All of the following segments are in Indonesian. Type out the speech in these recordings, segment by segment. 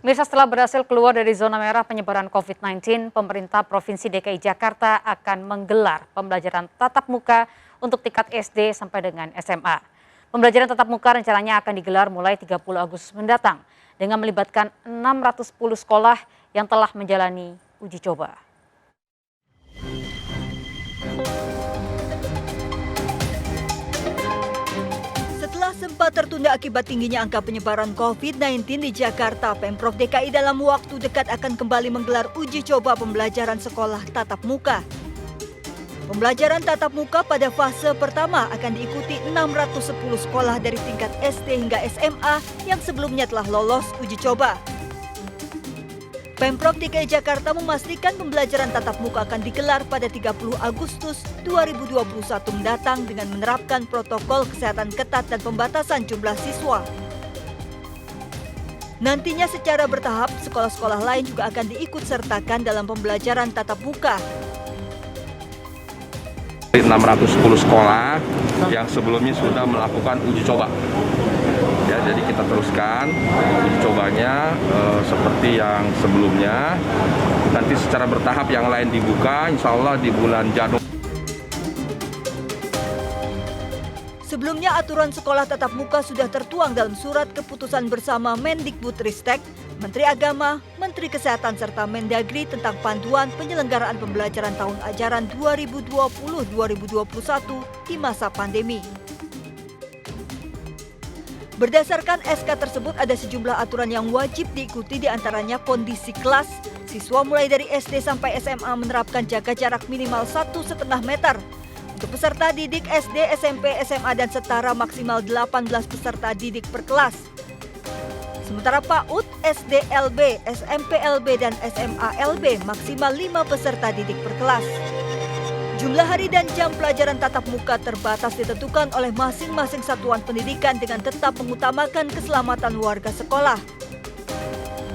Mirsa, setelah berhasil keluar dari zona merah penyebaran COVID-19, pemerintah Provinsi DKI Jakarta akan menggelar pembelajaran tatap muka untuk tingkat SD sampai dengan SMA. Pembelajaran tatap muka rencananya akan digelar mulai 30 Agustus mendatang dengan melibatkan 610 sekolah yang telah menjalani uji coba. Setelah sempat tertunda akibat tingginya angka penyebaran COVID-19 di Jakarta, Pemprov DKI dalam waktu dekat akan kembali menggelar uji coba pembelajaran sekolah tatap muka. Pembelajaran tatap muka pada fase pertama akan diikuti 610 sekolah dari tingkat SD hingga SMA yang sebelumnya telah lolos uji coba. Pemprov DKI Jakarta memastikan pembelajaran tatap muka akan digelar pada 30 Agustus 2021 mendatang dengan menerapkan protokol kesehatan ketat dan pembatasan jumlah siswa. Nantinya secara bertahap, sekolah-sekolah lain juga akan diikut sertakan dalam pembelajaran tatap muka. 610 sekolah yang sebelumnya sudah melakukan uji coba. Ya, jadi kita teruskan uji cobanya seperti yang sebelumnya. Nanti secara bertahap yang lain dibuka, insya Allah di bulan Januari. Sebelumnya aturan sekolah tatap muka sudah tertuang dalam surat keputusan bersama Mendikbudristek, Menteri Agama, Menteri Kesehatan serta Mendagri tentang panduan penyelenggaraan pembelajaran tahun ajaran 2020-2021 di masa pandemi. Berdasarkan SK tersebut ada sejumlah aturan yang wajib diikuti, diantaranya kondisi kelas. Siswa mulai dari SD sampai SMA menerapkan jaga jarak minimal 1,5 meter. Untuk peserta didik SD, SMP, SMA dan setara maksimal 18 peserta didik per kelas. Sementara PAUD, SDLB, SMPLB dan SMALB maksimal 5 peserta didik per kelas. Jumlah hari dan jam pelajaran tatap muka terbatas ditentukan oleh masing-masing satuan pendidikan dengan tetap mengutamakan keselamatan warga sekolah.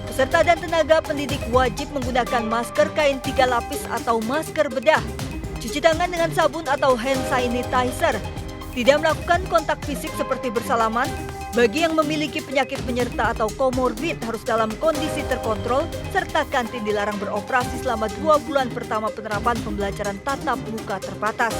Peserta dan tenaga pendidik wajib menggunakan masker kain 3 lapis atau masker bedah, cuci tangan dengan sabun atau hand sanitizer, tidak melakukan kontak fisik seperti bersalaman. Bagi yang memiliki penyakit penyerta atau komorbid harus dalam kondisi terkontrol, serta kantin dilarang beroperasi selama 2 bulan pertama penerapan pembelajaran tatap muka terbatas.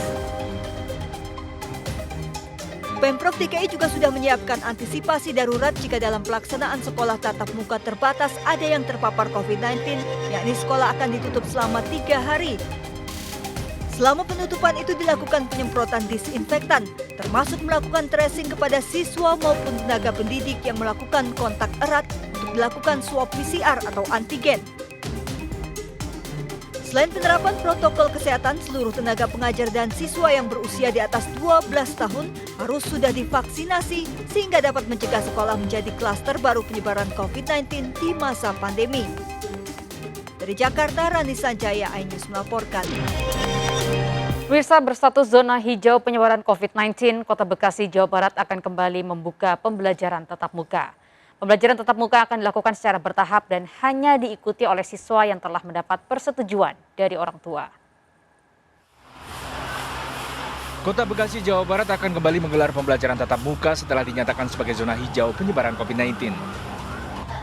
Pemprov DKI juga sudah menyiapkan antisipasi darurat jika dalam pelaksanaan sekolah tatap muka terbatas ada yang terpapar COVID-19, yakni sekolah akan ditutup selama 3 hari. Selama penutupan itu dilakukan penyemprotan disinfektan, termasuk melakukan tracing kepada siswa maupun tenaga pendidik yang melakukan kontak erat untuk dilakukan swab PCR atau antigen. Selain penerapan protokol kesehatan, seluruh tenaga pengajar dan siswa yang berusia di atas 12 tahun harus sudah divaksinasi sehingga dapat mencegah sekolah menjadi klaster baru penyebaran COVID-19 di masa pandemi. Dari Jakarta, Rani Sanjaya, iNews melaporkan. Mirsa, berstatus zona hijau penyebaran COVID-19, Kota Bekasi, Jawa Barat akan kembali membuka pembelajaran tatap muka. Pembelajaran tatap muka akan dilakukan secara bertahap dan hanya diikuti oleh siswa yang telah mendapat persetujuan dari orang tua. Kota Bekasi, Jawa Barat akan kembali menggelar pembelajaran tatap muka setelah dinyatakan sebagai zona hijau penyebaran COVID-19.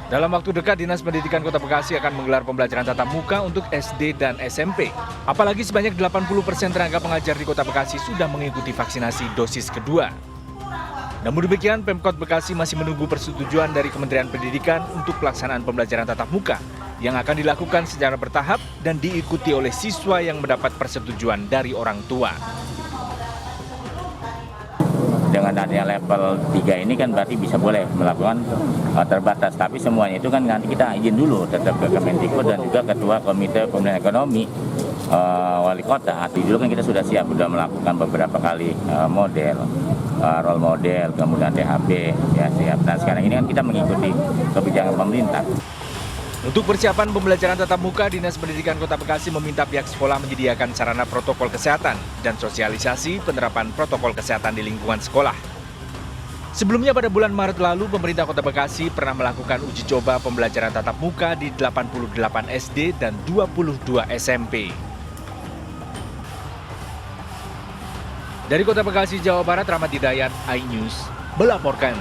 Dalam waktu dekat, Dinas Pendidikan Kota Bekasi akan menggelar pembelajaran tatap muka untuk SD dan SMP. Apalagi sebanyak 80% tenaga pengajar di Kota Bekasi sudah mengikuti vaksinasi dosis kedua. Namun demikian, Pemkot Bekasi masih menunggu persetujuan dari Kementerian Pendidikan untuk pelaksanaan pembelajaran tatap muka yang akan dilakukan secara bertahap dan diikuti oleh siswa yang mendapat persetujuan dari orang tua. Dengan adanya level 3 ini kan berarti bisa boleh melakukan terbatas. Tapi semuanya itu kan nanti kita izin dulu tetap ke Kemendikbud dan juga Ketua Komite Pemulihan Ekonomi Wali Kota. Dulu kan kita sudah siap, sudah melakukan beberapa kali role model, kemudian THP, ya siap. Dan sekarang ini kan kita mengikuti kebijakan pemerintah. Untuk persiapan pembelajaran tatap muka, Dinas Pendidikan Kota Bekasi meminta pihak sekolah menyediakan sarana protokol kesehatan dan sosialisasi penerapan protokol kesehatan di lingkungan sekolah. Sebelumnya pada bulan Maret lalu, pemerintah Kota Bekasi pernah melakukan uji coba pembelajaran tatap muka di 88 SD dan 22 SMP. Dari Kota Bekasi, Jawa Barat, Rahmat Hidayat, iNews melaporkan.